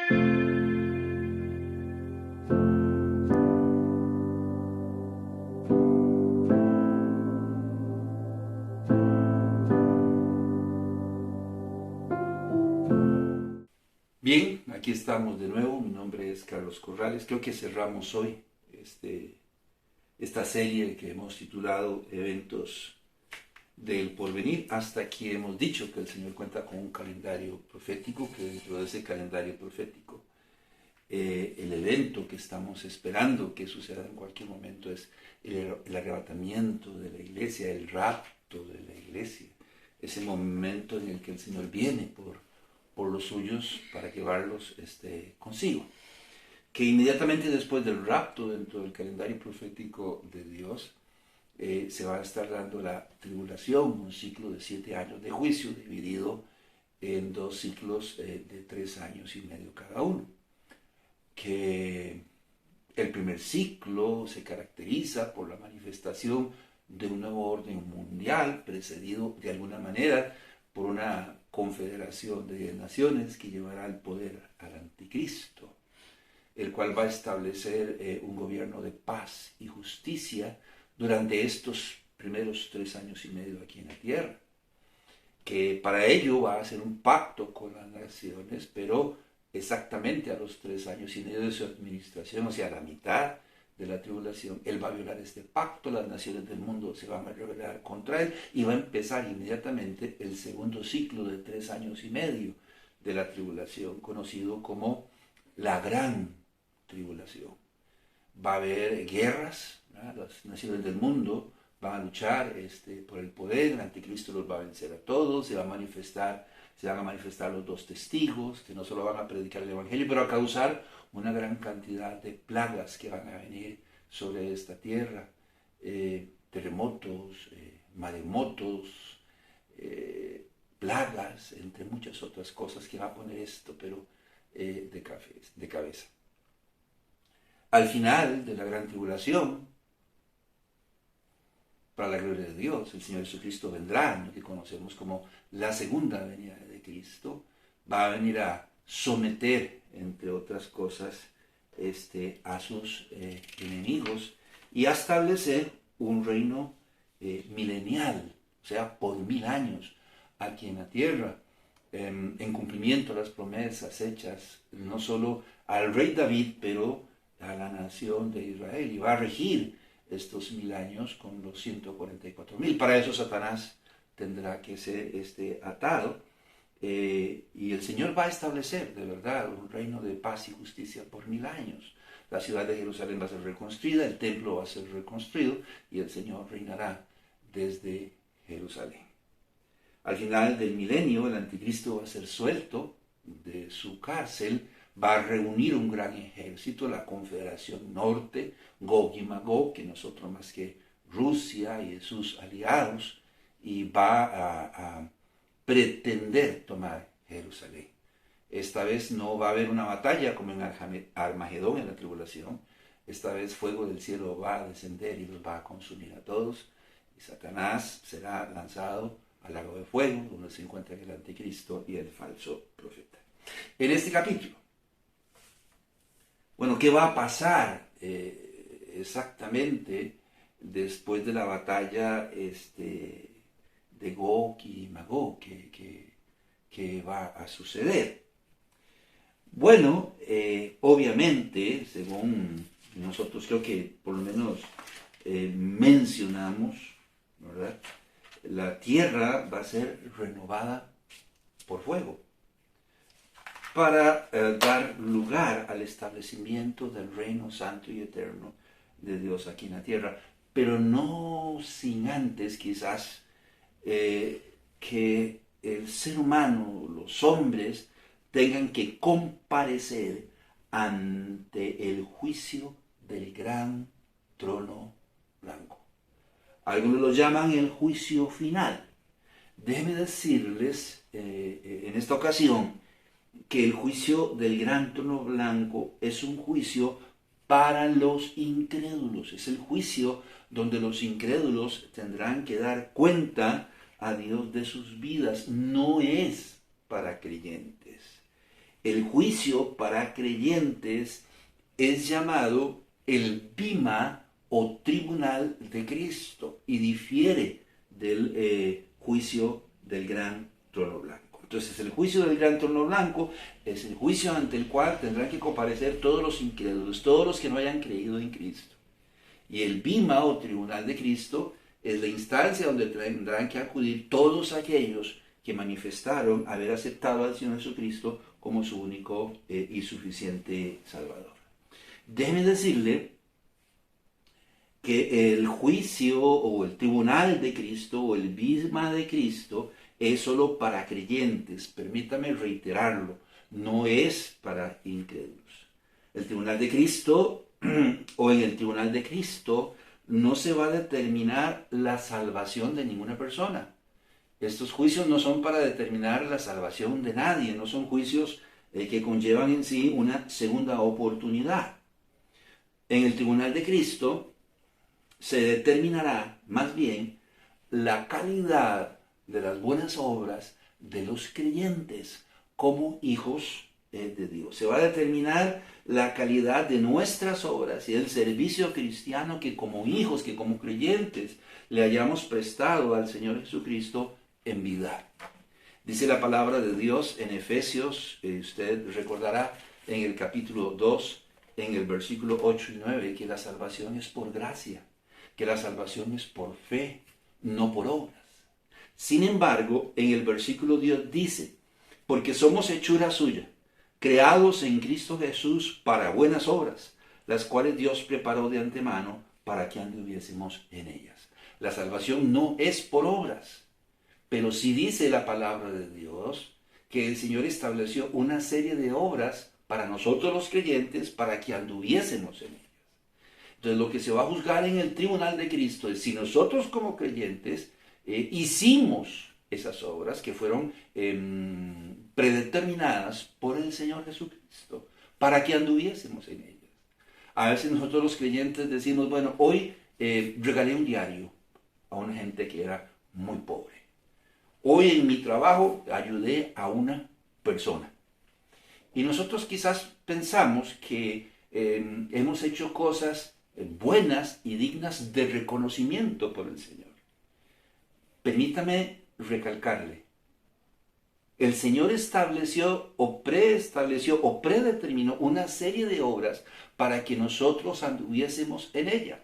Bien, aquí estamos de nuevo. Mi nombre es Carlos Corrales. Creo que cerramos hoy esta serie que hemos titulado Eventos del Porvenir. Hasta aquí hemos dicho que el Señor cuenta con un calendario profético, que dentro de ese calendario profético el evento que estamos esperando que suceda en cualquier momento es el arrebatamiento de la iglesia, el rapto de la iglesia, ese momento en el que el Señor viene por los suyos para llevarlos consigo. Que inmediatamente después del rapto dentro del calendario profético de Dios se va a estar dando la tribulación, un ciclo de 7 años de juicio dividido en 2 ciclos de 3 años y medio cada uno. Que el primer ciclo se caracteriza por la manifestación de un nuevo orden mundial, precedido de alguna manera por una confederación de naciones que llevará el poder al anticristo, el cual va a establecer un gobierno de paz y justicia durante estos primeros 3 años y medio aquí en la tierra, que para ello va a hacer un pacto con las naciones, pero exactamente a los 3 años y medio de su administración, o sea, a la mitad de la tribulación, él va a violar este pacto, las naciones del mundo se van a rebelar contra él y va a empezar inmediatamente el segundo ciclo de 3 años y medio de la tribulación, conocido como la gran tribulación. Va a haber guerras, ¿verdad? Las naciones del mundo van a luchar por el poder, el anticristo los va a vencer a todos, se van a manifestar los 2 testigos, que no solo van a predicar el evangelio, pero a causar una gran cantidad de plagas que van a venir sobre esta tierra, terremotos, maremotos, plagas, entre muchas otras cosas que va a poner esto, pero de cabeza. Al final de la gran tribulación, para la gloria de Dios, el Señor Jesucristo vendrá, en lo que conocemos como la segunda venida de Cristo, va a venir a someter, entre otras cosas, a sus enemigos y a establecer un reino milenial, o sea, por 1000 años aquí en la tierra, en cumplimiento de las promesas hechas no solo al rey David, pero a la nación de Israel, y va a regir estos 1000 años con los 144.000. Para eso Satanás tendrá que ser atado, y el Señor va a establecer de verdad un reino de paz y justicia por 1000 años. La ciudad de Jerusalén va a ser reconstruida, el templo va a ser reconstruido y el Señor reinará desde Jerusalén. Al final del milenio el anticristo va a ser suelto de su cárcel, va a reunir un gran ejército, la Confederación Norte, Gog y Magog, que no es otro más que Rusia y sus aliados, y va a pretender tomar Jerusalén. Esta vez no va a haber una batalla como en Armagedón, en la tribulación. Esta vez fuego del cielo va a descender y los va a consumir a todos, y Satanás será lanzado al lago de fuego, donde se encuentra el anticristo y el falso profeta. En este capítulo, bueno, ¿qué va a pasar exactamente después de la batalla de Gog y Magog? ¿Qué va a suceder? Bueno, obviamente, según nosotros creo que por lo menos mencionamos, ¿verdad? La tierra va a ser renovada por fuego para dar lugar al establecimiento del reino santo y eterno de Dios aquí en la tierra, pero no sin antes quizás que el ser humano, los hombres, tengan que comparecer ante el juicio del gran trono blanco. Algunos lo llaman el juicio final. Déjenme decirles en esta ocasión que el juicio del gran trono blanco es un juicio para los incrédulos. Es el juicio donde los incrédulos tendrán que dar cuenta a Dios de sus vidas. No es para creyentes. el juicio para creyentes es llamado el bima o tribunal de Cristo y difiere del juicio del gran trono blanco. Entonces el juicio del gran trono blanco es el juicio ante el cual tendrán que comparecer todos los incrédulos, todos los que no hayan creído en Cristo. Y el bima o tribunal de Cristo es la instancia donde tendrán que acudir todos aquellos que manifestaron haber aceptado al Señor Jesucristo como su único y suficiente Salvador. Déjeme decirle que el juicio o el tribunal de Cristo o el bima de Cristo es solo para creyentes. Permítame reiterarlo, no es para incrédulos. El tribunal de Cristo o en el tribunal de Cristo no se va a determinar la salvación de ninguna persona. Estos juicios no son para determinar la salvación de nadie, no son juicios que conllevan en sí una segunda oportunidad. En el tribunal de Cristo se determinará más bien la calidad de las buenas obras de los creyentes como hijos de Dios. Se va a determinar la calidad de nuestras obras y el servicio cristiano que como hijos, que como creyentes le hayamos prestado al Señor Jesucristo en vida. Dice la palabra de Dios en Efesios, usted recordará en el capítulo 2, en el versículo 8 y 9, que la salvación es por gracia, que la salvación es por fe, no por obras. Sin embargo, en el versículo 10 dice, porque somos hechura suya, creados en Cristo Jesús para buenas obras, las cuales Dios preparó de antemano para que anduviésemos en ellas. La salvación no es por obras, pero sí dice la palabra de Dios que el Señor estableció una serie de obras para nosotros los creyentes para que anduviésemos en ellas. Entonces lo que se va a juzgar en el tribunal de Cristo es si nosotros como creyentes hicimos esas obras que fueron predeterminadas por el Señor Jesucristo para que anduviésemos en ellas. A veces nosotros los creyentes decimos, bueno, hoy regalé un diario a una gente que era muy pobre. Hoy en mi trabajo ayudé a una persona. Y nosotros quizás pensamos que hemos hecho cosas buenas y dignas de reconocimiento por el Señor. Permítame recalcarle, el Señor estableció o predeterminó una serie de obras para que nosotros anduviésemos en ellas.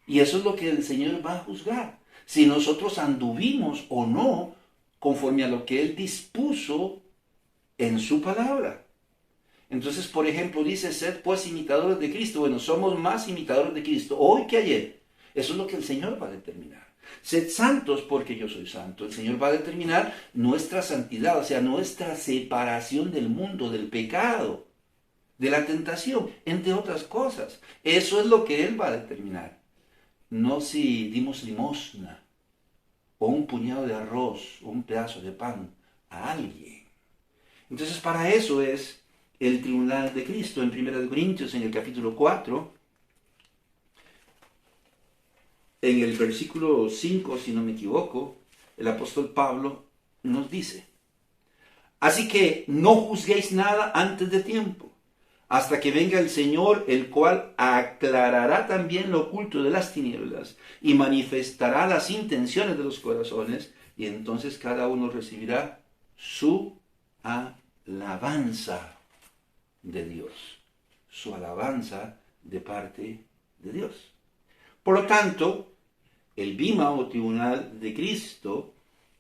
Y eso es lo que el Señor va a juzgar. Si nosotros anduvimos o no conforme a lo que Él dispuso en su palabra. Entonces, por ejemplo, dice, sed pues imitadores de Cristo. Bueno, somos más imitadores de Cristo hoy que ayer. Eso es lo que el Señor va a determinar. Sed santos porque yo soy santo. El Señor va a determinar nuestra santidad, o sea, nuestra separación del mundo, del pecado, de la tentación, entre otras cosas. Eso es lo que Él va a determinar. No si dimos limosna o un puñado de arroz o un pedazo de pan a alguien. Entonces, para eso es el tribunal de Cristo. En 1 Corintios, en el capítulo 4, en el versículo 5, si no me equivoco, el apóstol Pablo nos dice, así que no juzguéis nada antes de tiempo, hasta que venga el Señor, el cual aclarará también lo oculto de las tinieblas y manifestará las intenciones de los corazones, y entonces cada uno recibirá su alabanza de Dios, su alabanza de parte de Dios. Por lo tanto, el bima o tribunal de Cristo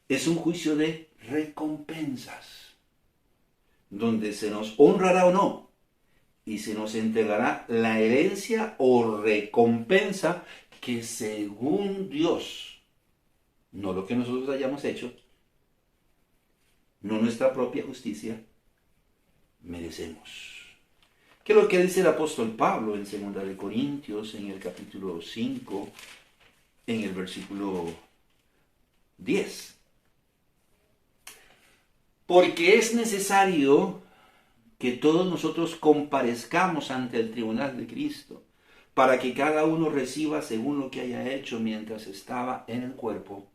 es un juicio de recompensas, donde se nos honrará o no, y se nos entregará la herencia o recompensa que según Dios, no lo que nosotros hayamos hecho, no nuestra propia justicia, merecemos. ¿Qué es lo que dice el apóstol Pablo en 2 Corintios, en el capítulo 5, en el versículo 10? Porque es necesario que todos nosotros comparezcamos ante el tribunal de Cristo, para que cada uno reciba según lo que haya hecho mientras estaba en el cuerpo,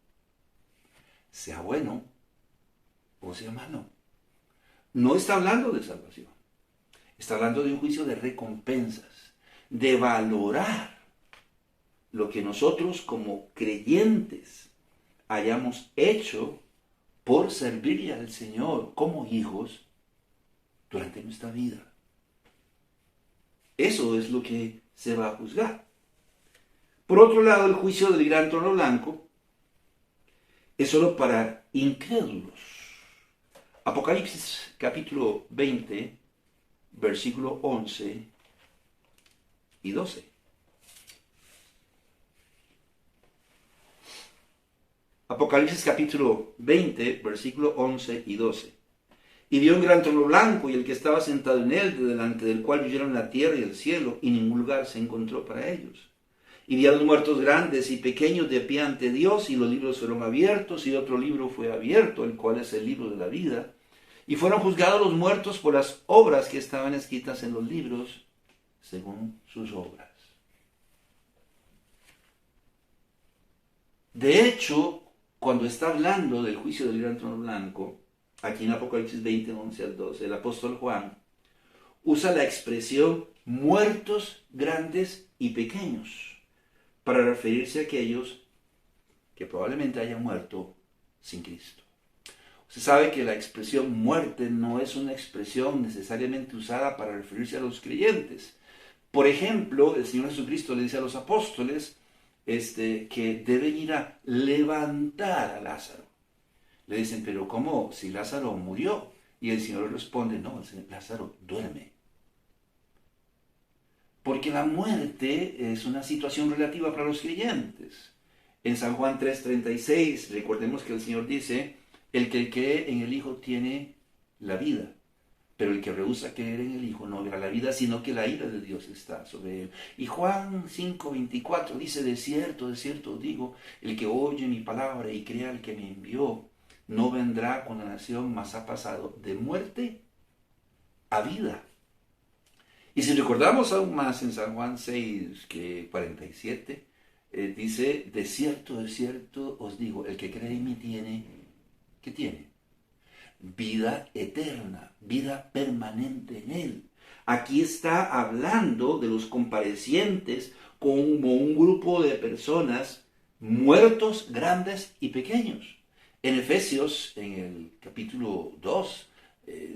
sea bueno o sea malo. no está hablando de salvación. Está hablando de un juicio de recompensas, de valorar lo que nosotros como creyentes hayamos hecho por servirle al Señor como hijos durante nuestra vida. Eso es lo que se va a juzgar. Por otro lado, el juicio del gran trono blanco es solo para incrédulos. Apocalipsis capítulo 20, versículo 11 y 12. Apocalipsis capítulo 20, versículo 11 y 12. Y vio un gran trono blanco y el que estaba sentado en él, delante del cual huyeron la tierra y el cielo, y ningún lugar se encontró para ellos. Y vi a los muertos grandes y pequeños de pie ante Dios, y los libros fueron abiertos, y otro libro fue abierto, el cual es el libro de la vida. Y fueron juzgados los muertos por las obras que estaban escritas en los libros, según sus obras. De hecho, cuando está hablando del juicio del gran trono blanco, aquí en Apocalipsis 20, 11 al 12, el apóstol Juan usa la expresión muertos grandes y pequeños para referirse a aquellos que probablemente hayan muerto sin Cristo. Usted sabe que la expresión muerte no es una expresión necesariamente usada para referirse a los creyentes. Por ejemplo, el Señor Jesucristo le dice a los apóstoles que deben ir a levantar a Lázaro. Le dicen, pero ¿cómo? Si Lázaro murió. Y el Señor responde, no, Lázaro duerme. Porque la muerte es una situación relativa para los creyentes. En San Juan 3:36, recordemos que el Señor dice, el que cree en el Hijo tiene la vida, pero el que rehúsa creer en el Hijo no verá la vida, sino que la ira de Dios está sobre él. Y Juan 5:24 dice, de cierto os digo, el que oye mi palabra y crea al que me envió, no vendrá a condenación, mas ha pasado de muerte a vida. Y si recordamos aún más en San Juan 6:47, dice, de cierto os digo, el que cree en mí tiene, ¿qué tiene? Vida eterna, vida permanente en él. Aquí está hablando de los comparecientes como un grupo de personas muertos, grandes y pequeños. En Efesios, en el capítulo 2,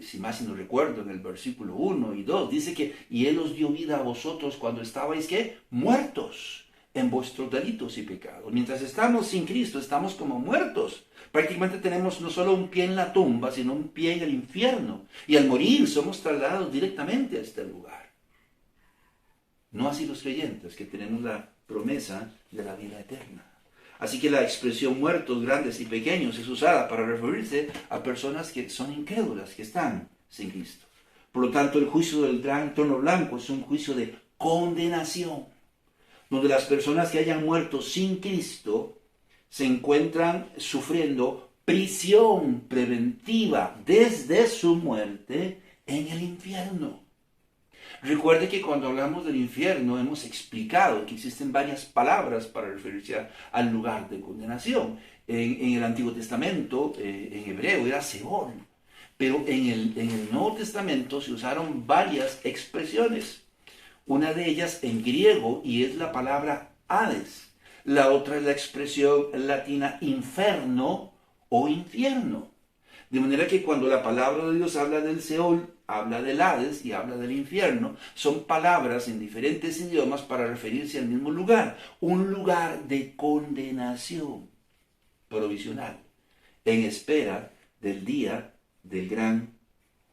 si más no recuerdo, en el versículo 1 y 2, dice que, y Él os dio vida a vosotros cuando estabais, ¿qué? Muertos en vuestros delitos y pecados. Mientras estamos sin Cristo, estamos como muertos. Prácticamente tenemos no solo un pie en la tumba, sino un pie en el infierno. Y al morir somos trasladados directamente a este lugar. No así los creyentes, que tenemos la promesa de la vida eterna. Así que la expresión muertos, grandes y pequeños es usada para referirse a personas que son incrédulas, que están sin Cristo. Por lo tanto, el juicio del gran trono blanco es un juicio de condenación, donde las personas que hayan muerto sin Cristo se encuentran sufriendo prisión preventiva desde su muerte en el infierno. Recuerde que cuando hablamos del infierno hemos explicado que existen varias palabras para referirse al lugar de condenación. En el Antiguo Testamento, en hebreo, era Seol. Pero en el Nuevo Testamento se usaron varias expresiones. Una de ellas en griego y es la palabra Hades. La otra es la expresión latina inferno o infierno. De manera que cuando la palabra de Dios habla del Seol, habla del Hades y habla del infierno, son palabras en diferentes idiomas para referirse al mismo lugar. Un lugar de condenación provisional, en espera del día del gran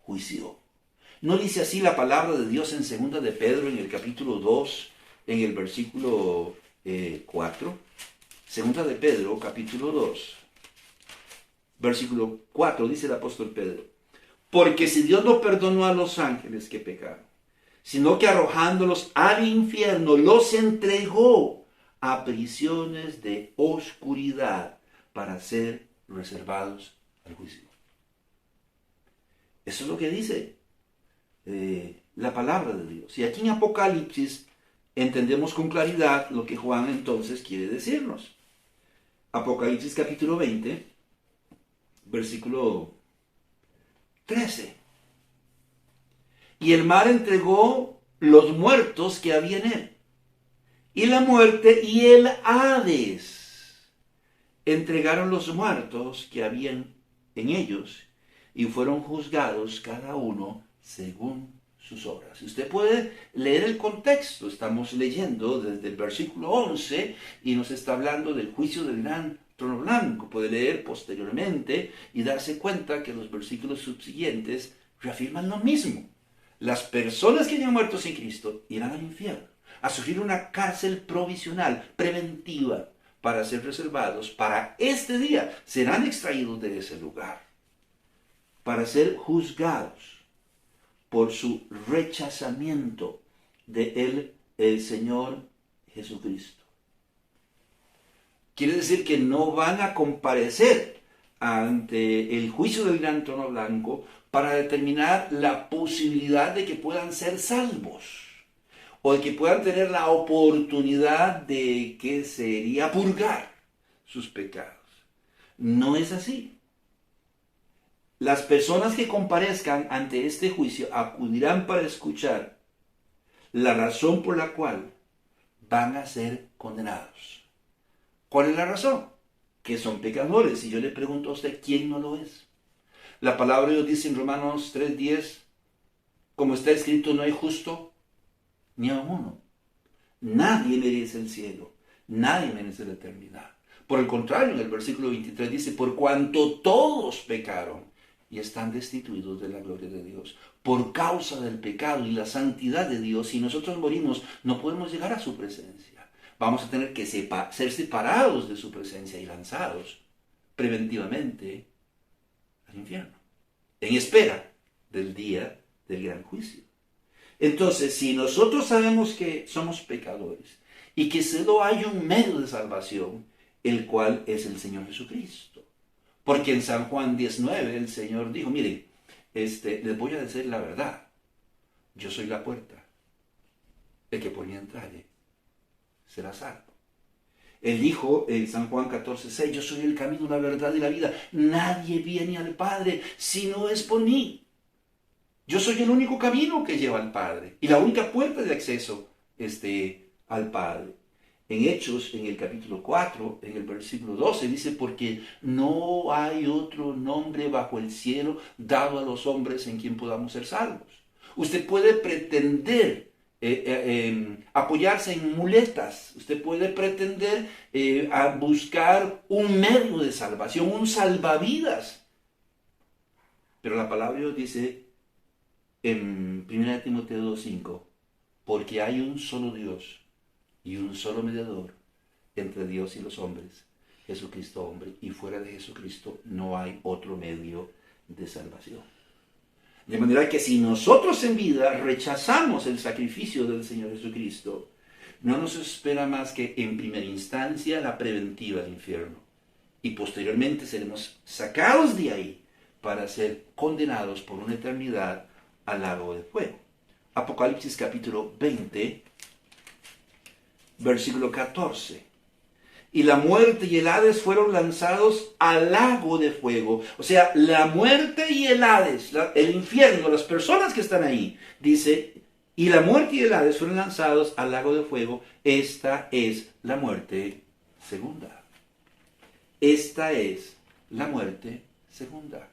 juicio. ¿No dice así la palabra de Dios en 2 de Pedro, en el capítulo 2, en el versículo 4? 2 de Pedro, capítulo 2, versículo 4, dice el apóstol Pedro, porque si Dios no perdonó a los ángeles que pecaron, sino que arrojándolos al infierno, los entregó a prisiones de oscuridad para ser reservados al juicio. Eso es lo que dice la palabra de Dios. Y aquí en Apocalipsis entendemos con claridad lo que Juan entonces quiere decirnos. Apocalipsis capítulo 20, versículo 13. Y el mar entregó los muertos que había en él. Y la muerte y el Hades entregaron los muertos que habían en ellos y fueron juzgados cada uno según sus obras. Usted puede leer el contexto. Estamos leyendo desde el versículo 11 y nos está hablando del juicio del gran trono blanco. Puede leer posteriormente y darse cuenta que los versículos subsiguientes reafirman lo mismo. Las personas que hayan muerto sin Cristo irán al infierno a sufrir una cárcel provisional, preventiva, para ser reservados para este día. Serán extraídos de ese lugar para ser juzgados por su rechazamiento de el Señor Jesucristo. Quiere decir que no van a comparecer ante el juicio del gran trono blanco para determinar la posibilidad de que puedan ser salvos o de que puedan tener la oportunidad de que sería purgar sus pecados. No es así. Las personas que comparezcan ante este juicio acudirán para escuchar la razón por la cual van a ser condenados. ¿Cuál es la razón? Que son pecadores. Y yo le pregunto a usted, ¿quién no lo es? La palabra de Dios dice en Romanos 3:10, como está escrito, no hay justo ni a uno. Nadie merece el cielo, nadie merece la eternidad. Por el contrario, en el versículo 23 dice, por cuanto todos pecaron y están destituidos de la gloria de Dios. Por causa del pecado y la santidad de Dios, si nosotros morimos, no podemos llegar a su presencia. Vamos a tener que ser separados de su presencia y lanzados preventivamente al infierno, en espera del día del gran juicio. Entonces, si nosotros sabemos que somos pecadores y que solo hay un medio de salvación, el cual es el Señor Jesucristo. Porque en San Juan 19 el Señor dijo, miren, les voy a decir la verdad. Yo soy la puerta. El que por mí entrare será salvo. Él dijo en San Juan 14:6, yo soy el camino, la verdad y la vida. Nadie viene al Padre si no es por mí. Yo soy el único camino que lleva al Padre y la única puerta de acceso al Padre. En Hechos, en el capítulo 4, en el versículo 12, dice, porque no hay otro nombre bajo el cielo dado a los hombres en quien podamos ser salvos. Usted puede pretender apoyarse en muletas, usted puede pretender a buscar un medio de salvación, un salvavidas. Pero la palabra de Dios dice en 1 Timoteo 2:5, porque hay un solo Dios y un solo mediador entre Dios y los hombres, Jesucristo hombre, y fuera de Jesucristo no hay otro medio de salvación. De manera que si nosotros en vida rechazamos el sacrificio del Señor Jesucristo, no nos espera más que en primera instancia la preventiva del infierno, y posteriormente seremos sacados de ahí para ser condenados por una eternidad al lago de fuego. Apocalipsis capítulo 20, versículo 14. Y la muerte y el Hades fueron lanzados al lago de fuego. O sea, la muerte y el Hades, el infierno, las personas que están ahí, dice, y la muerte y el Hades fueron lanzados al lago de fuego. Esta es la muerte segunda. Esta es la muerte segunda.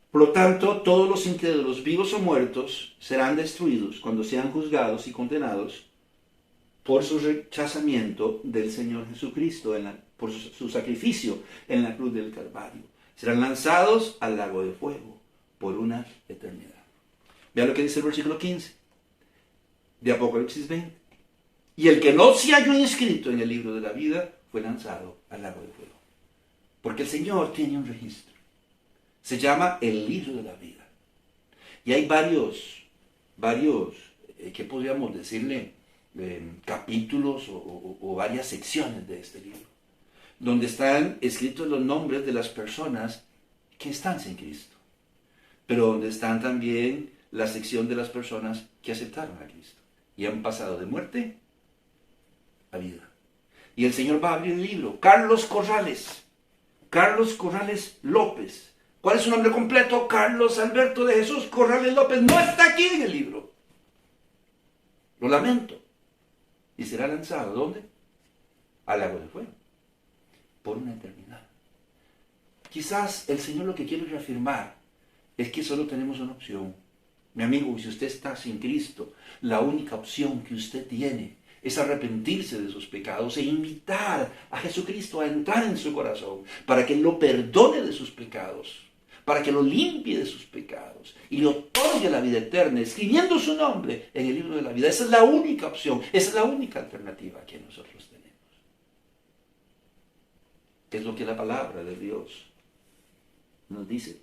Por lo tanto, todos los incrédulos, vivos o muertos, serán destruidos cuando sean juzgados y condenados por su rechazamiento del Señor Jesucristo, por su sacrificio en la cruz del Calvario. Serán lanzados al lago de fuego por una eternidad. Vean lo que dice el versículo 15 de Apocalipsis 20. Y el que no se halló inscrito en el libro de la vida fue lanzado al lago de fuego. Porque el Señor tiene un registro. Se llama el libro de la vida. Y hay varios, ¿qué podríamos decirle? Capítulos o varias secciones de este libro, donde están escritos los nombres de las personas que están sin Cristo, pero donde están también la sección de las personas que aceptaron a Cristo y han pasado de muerte a vida. Y el Señor va a abrir el libro. Carlos Corrales López ¿Cuál es su nombre completo? Carlos Alberto de Jesús Corrales López. No está aquí en el libro. Lo lamento. Y será lanzado, ¿dónde? Al lago de fuego. Por una eternidad. Quizás el Señor lo que quiere reafirmar es que solo tenemos una opción. Mi amigo, si usted está sin Cristo, la única opción que usted tiene es arrepentirse de sus pecados e invitar a Jesucristo a entrar en su corazón para que Él lo perdone de sus pecados, para que lo limpie de sus pecados y le otorgue la vida eterna, escribiendo su nombre en el libro de la vida. Esa es la única opción, esa es la única alternativa que nosotros tenemos. Es lo que la palabra de Dios nos dice.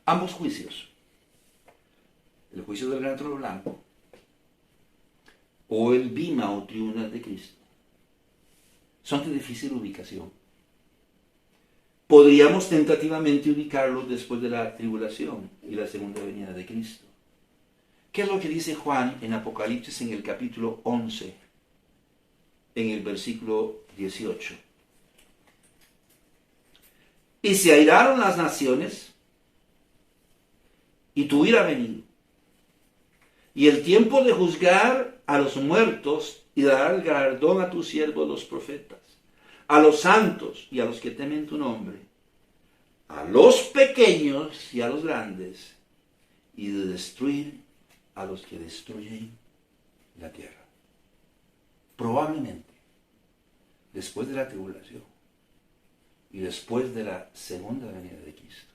Ambos juicios, el juicio del gran trono blanco o el bima o tribunal de Cristo, son de difícil ubicación. Podríamos tentativamente ubicarlos después de la tribulación y la segunda venida de Cristo. ¿Qué es lo que dice Juan en Apocalipsis en el capítulo 11, en el versículo 18? Y se airaron las naciones, y tu ira ha venido, y el tiempo de juzgar a los muertos y dar el galardón a tus siervos los profetas, a los santos y a los que temen tu nombre, a los pequeños y a los grandes, y de destruir a los que destruyen la tierra. Probablemente, después de la tribulación y después de la segunda venida de Cristo,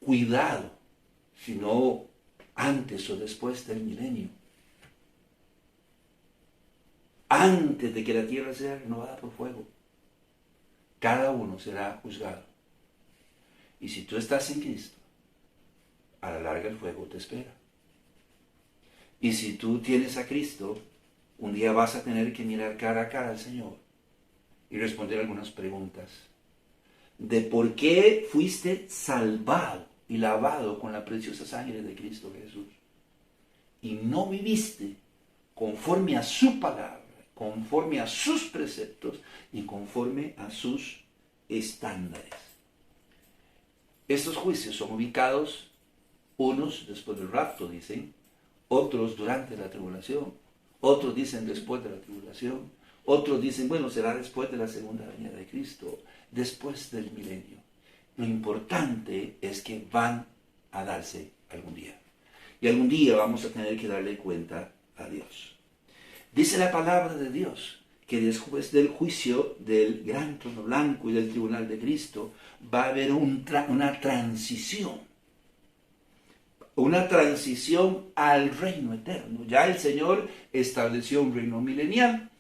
cuidado, si no antes o después del milenio, antes de que la tierra sea renovada por fuego, cada uno será juzgado. Y si tú estás en Cristo, a la larga el fuego te espera. Y si tú tienes a Cristo, un día vas a tener que mirar cara a cara al Señor y responder algunas preguntas de por qué fuiste salvado y lavado con la preciosa sangre de Cristo Jesús y no viviste conforme a su palabra, conforme a sus preceptos y conforme a sus estándares. Estos juicios son ubicados, unos después del rapto, dicen, otros durante la tribulación, otros dicen después de la tribulación, otros dicen, bueno, será después de la segunda venida de Cristo, después del milenio. Lo importante es que van a darse algún día. Y algún día vamos a tener que darle cuenta a Dios. Dice la palabra de Dios que después del juicio del gran trono blanco y del tribunal de Cristo va a haber una transición. Una transición al reino eterno. Ya el Señor estableció un reino milenial.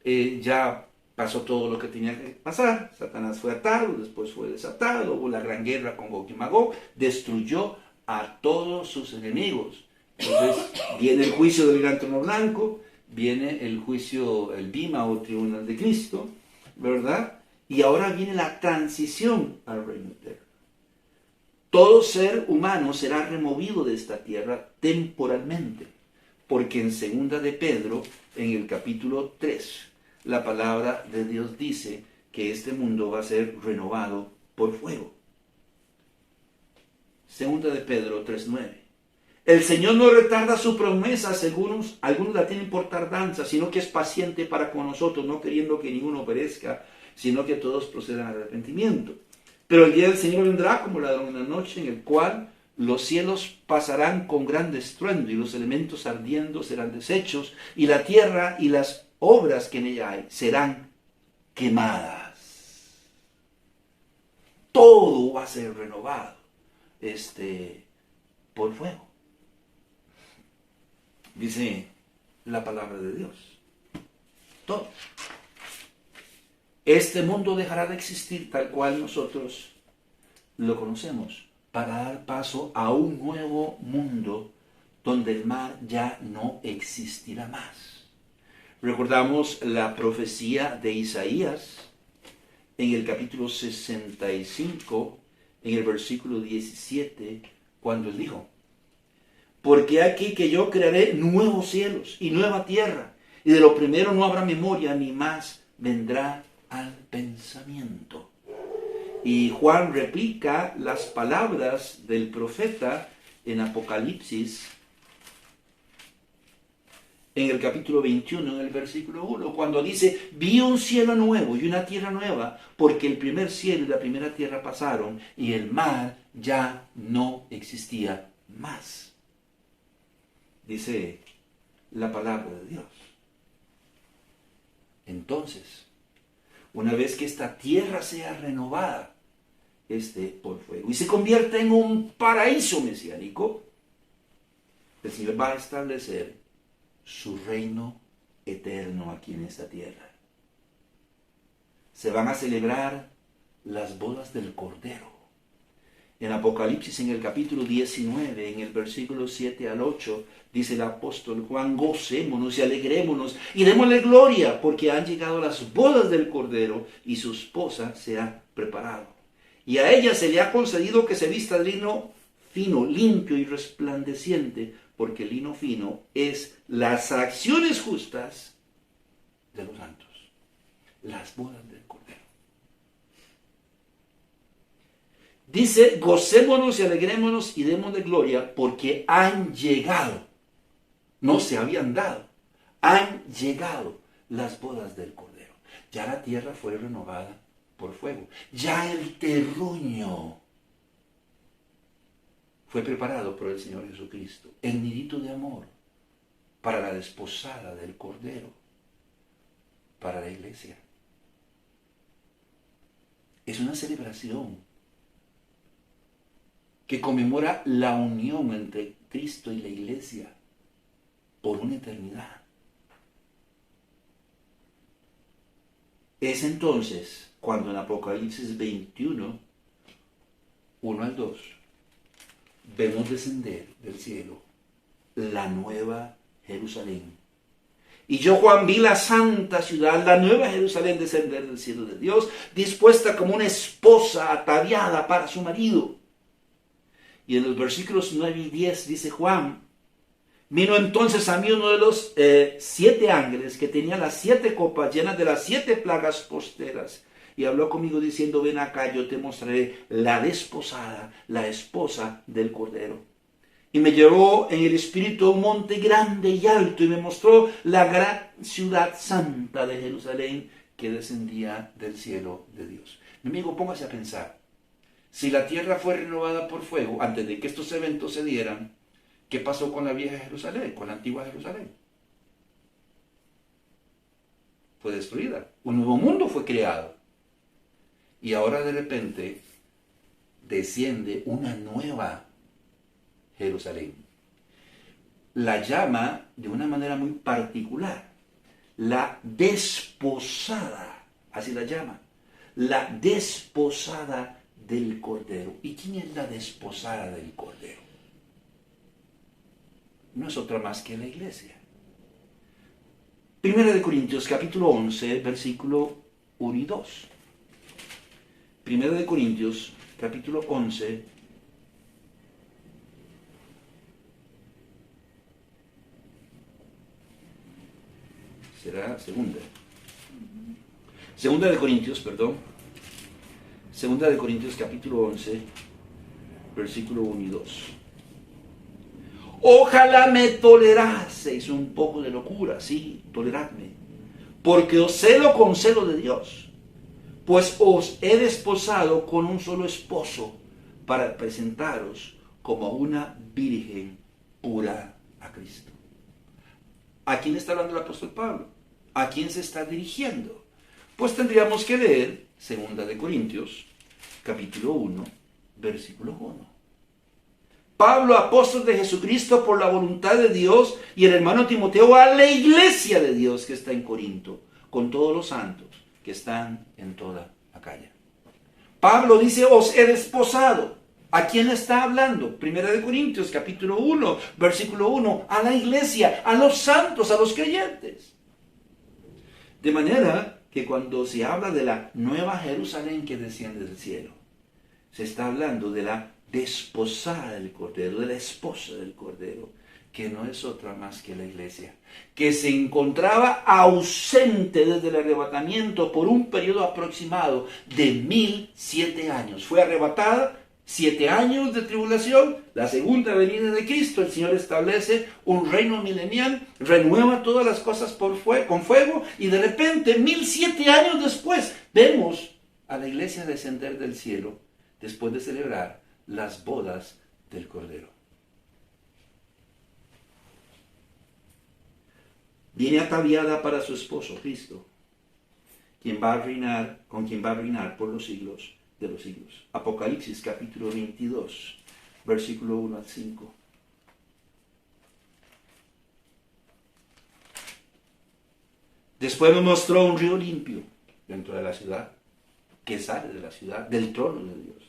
Ya pasó todo lo que tenía que pasar. Satanás fue atado, después fue desatado. Hubo la gran guerra con Gog y Magog. Destruyó a todos sus enemigos. Entonces viene el juicio del gran trono blanco. Viene el juicio, el bima o tribunal de Cristo, ¿verdad? Y ahora viene la transición al reino eterno. Todo ser humano será removido de esta tierra temporalmente, porque en 2 de Pedro, en el capítulo 3, la palabra de Dios dice que este mundo va a ser renovado por fuego. 2 de Pedro 3:9. El Señor no retarda su promesa, según algunos la tienen por tardanza, sino que es paciente para con nosotros, no queriendo que ninguno perezca, sino que todos procedan al arrepentimiento. Pero el día del Señor vendrá como ladrón en la noche, en el cual los cielos pasarán con gran estruendo, y los elementos ardiendo serán deshechos, y la tierra y las obras que en ella hay serán quemadas. Todo va a ser renovado por fuego. Dice la palabra de Dios. Todo. Este mundo dejará de existir tal cual nosotros lo conocemos, para dar paso a un nuevo mundo donde el mar ya no existirá más. Recordamos la profecía de Isaías en el capítulo 65, en el versículo 17, cuando él dijo: porque aquí que yo crearé nuevos cielos y nueva tierra, y de lo primero no habrá memoria, ni más vendrá al pensamiento. Y Juan replica las palabras del profeta en Apocalipsis, en el capítulo 21, en el versículo 1, cuando dice: vi un cielo nuevo y una tierra nueva, porque el primer cielo y la primera tierra pasaron, y el mar ya no existía más. Dice la palabra de Dios. Entonces, una vez que esta tierra sea renovada por fuego y se convierta en un paraíso mesiánico, el Señor va a establecer su reino eterno aquí en esta tierra. Se van a celebrar las bodas del Cordero. En Apocalipsis, en el capítulo 19, en el versículo 7 al 8, dice el apóstol Juan: gocémonos y alegrémonos y démosle gloria, porque han llegado las bodas del Cordero y su esposa se ha preparado. Y a ella se le ha concedido que se vista de lino fino, limpio y resplandeciente, porque el lino fino es las acciones justas de los santos. Las bodas del Cordero. Dice: gocémonos y alegrémonos y démosle gloria, porque han llegado. No se habían dado. Han llegado las bodas del Cordero. Ya la tierra fue renovada por fuego. Ya el terruño fue preparado por el Señor Jesucristo. El nidito de amor para la desposada del Cordero, para la iglesia. Es una celebración que conmemora la unión entre Cristo y la iglesia por una eternidad. Es entonces cuando en Apocalipsis 21, 1 al 2, vemos descender del cielo la nueva Jerusalén. Y yo, Juan, vi la santa ciudad, la nueva Jerusalén, descender del cielo de Dios, dispuesta como una esposa ataviada para su marido. Y en los versículos 9 y 10 dice Juan: vino entonces a mí uno de los 7 ángeles que tenía las 7 copas llenas de las 7 plagas posteras, y habló conmigo diciendo: ven acá, yo te mostraré la desposada, la esposa del Cordero. Y me llevó en el espíritu a un monte grande y alto, y me mostró la gran ciudad santa de Jerusalén, que descendía del cielo de Dios. Mi amigo, póngase a pensar. Si la tierra fue renovada por fuego antes de que estos eventos se dieran, ¿qué pasó con la vieja Jerusalén, con la antigua Jerusalén? Fue destruida. Un nuevo mundo fue creado. Y ahora de repente desciende una nueva Jerusalén. La llama de una manera muy particular la desposada, así la llama, la desposada del Cordero. ¿Y quién es la desposada del Cordero? No es otra más que la iglesia. Primera de Corintios, capítulo 11, versículo 1 y 2. Primera de Corintios, capítulo 11, será segunda. Segunda de Corintios, perdón. Segunda de Corintios, capítulo 11, versículo 1 y 2. Ojalá me toleraseis un poco de locura, sí, toleradme, porque os celo con celo de Dios, pues os he desposado con un solo esposo, para presentaros como una virgen pura a Cristo. ¿A quién está hablando el apóstol Pablo? ¿A quién se está dirigiendo? Pues tendríamos que leer 2 de Corintios, capítulo 1, versículo 1. Pablo, apóstol de Jesucristo por la voluntad de Dios, y el hermano Timoteo a la iglesia de Dios que está en Corinto, con todos los santos que están en toda Acaya. Pablo dice: os he desposado. ¿A quién le está hablando? Primera de Corintios, capítulo 1, versículo 1. A la iglesia, a los santos, a los creyentes. De manera que cuando se habla de la nueva Jerusalén que desciende del cielo, se está hablando de la desposada del Cordero, de la esposa del Cordero. que no es otra más que la iglesia, que se encontraba ausente desde el arrebatamiento por un periodo aproximado de 1007 años. Fue arrebatada, 7 años de tribulación, la segunda venida de Cristo. El Señor establece un reino milenial, renueva todas las cosas con fuego, y de repente, 1007 años después, vemos a la iglesia descender del cielo después de celebrar las bodas del Cordero. Viene ataviada para su esposo, Cristo, con quien va a reinar por los siglos de los siglos. Apocalipsis capítulo 22, versículo 1 al 5. Después me mostró un río limpio dentro de la ciudad, que sale de la ciudad, del trono de Dios.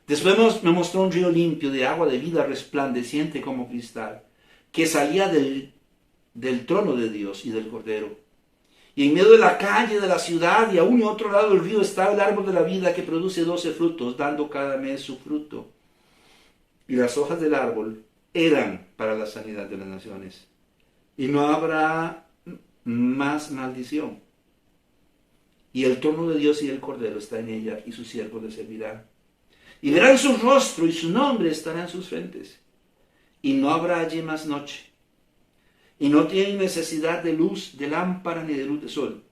Después me mostró un río limpio de agua de vida resplandeciente como cristal, que salía del trono de Dios y del Cordero. Y en medio de la calle de la ciudad y a uno y otro lado del río estaba el árbol de la vida, que produce 12 frutos, dando cada mes su fruto. Y las hojas del árbol eran para la sanidad de las naciones. Y no habrá más maldición. Y el trono de Dios y el Cordero está en ella, y sus siervos le servirán. Y verán su rostro, y su nombre estará en sus frentes. Y no habrá allí más noche. Y no tienen necesidad de luz de lámpara ni de luz de sol,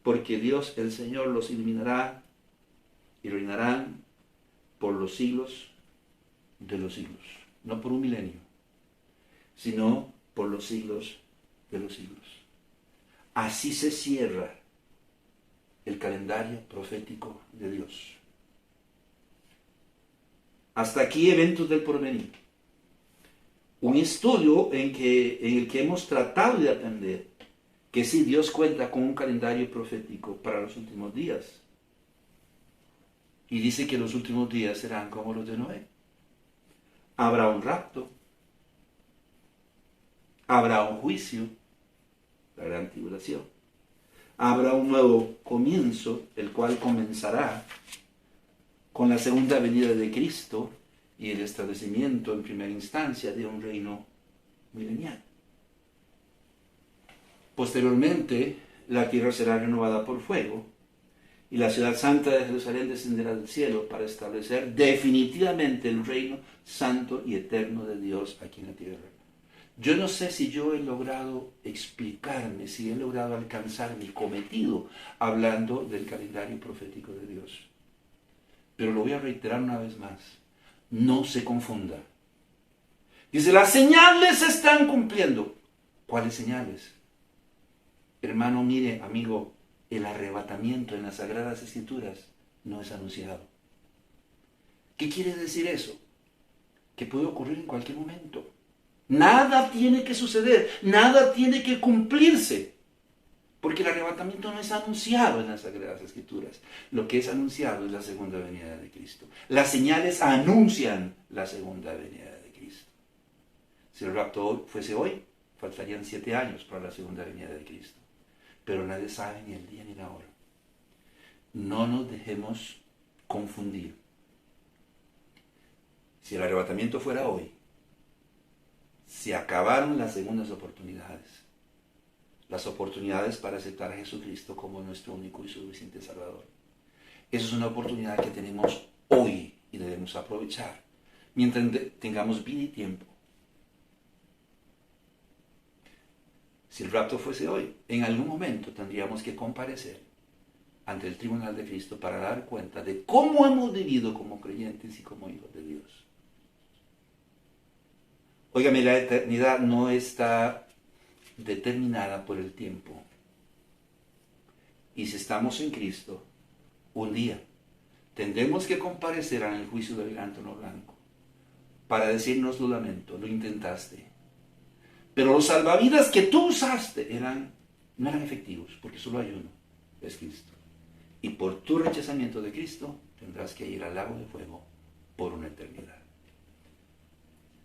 porque Dios el Señor los iluminará y reinarán por los siglos de los siglos. No por un milenio, sino por los siglos de los siglos. Así se cierra el calendario profético de Dios. Hasta aquí eventos del porvenir. Un estudio en el que hemos tratado de atender que sí, Dios cuenta con un calendario profético para los últimos días. Y dice que los últimos días serán como los de Noé. Habrá un rapto, habrá un juicio, la gran tribulación. Habrá un nuevo comienzo, el cual comenzará con la segunda venida de Cristo y el establecimiento en primera instancia de un reino milenial. Posteriormente, la tierra será renovada por fuego y la ciudad santa de Jerusalén descenderá del cielo para establecer definitivamente el reino santo y eterno de Dios aquí en la tierra. Yo no sé si yo he logrado explicarme, si he logrado alcanzar mi cometido hablando del calendario profético de Dios. Pero lo voy a reiterar una vez más. No se confunda. Dice, las señales se están cumpliendo. ¿Cuáles señales? Hermano, mire, amigo, el arrebatamiento en las Sagradas Escrituras no es anunciado. ¿Qué quiere decir eso? Que puede ocurrir en cualquier momento. Nada tiene que suceder, nada tiene que cumplirse, porque el arrebatamiento no es anunciado en las Sagradas Escrituras. Lo que es anunciado es la segunda venida de Cristo. Las señales anuncian la segunda venida de Cristo. Si el rapto fuese hoy, faltarían 7 años para la segunda venida de Cristo. Pero nadie sabe ni el día ni la hora. No nos dejemos confundir. Si el arrebatamiento fuera hoy, se acabaron las segundas oportunidades. Las oportunidades para aceptar a Jesucristo como nuestro único y suficiente Salvador. Esa es una oportunidad que tenemos hoy y debemos aprovechar mientras tengamos vida y tiempo. Si el rapto fuese hoy, en algún momento tendríamos que comparecer ante el tribunal de Cristo para dar cuenta de cómo hemos vivido como creyentes y como hijos de Dios. Óigame, la eternidad no está determinada por el tiempo. Y si estamos en Cristo, un día tendremos que comparecer en el juicio del gran trono blanco para decirnos, lo lamento, lo intentaste. Pero los salvavidas que tú usaste no eran efectivos, porque solo hay uno, es Cristo. Y por tu rechazamiento de Cristo tendrás que ir al lago de fuego por una eternidad.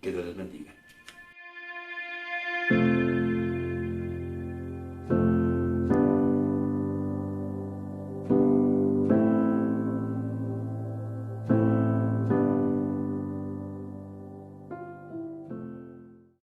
Que Dios les bendiga.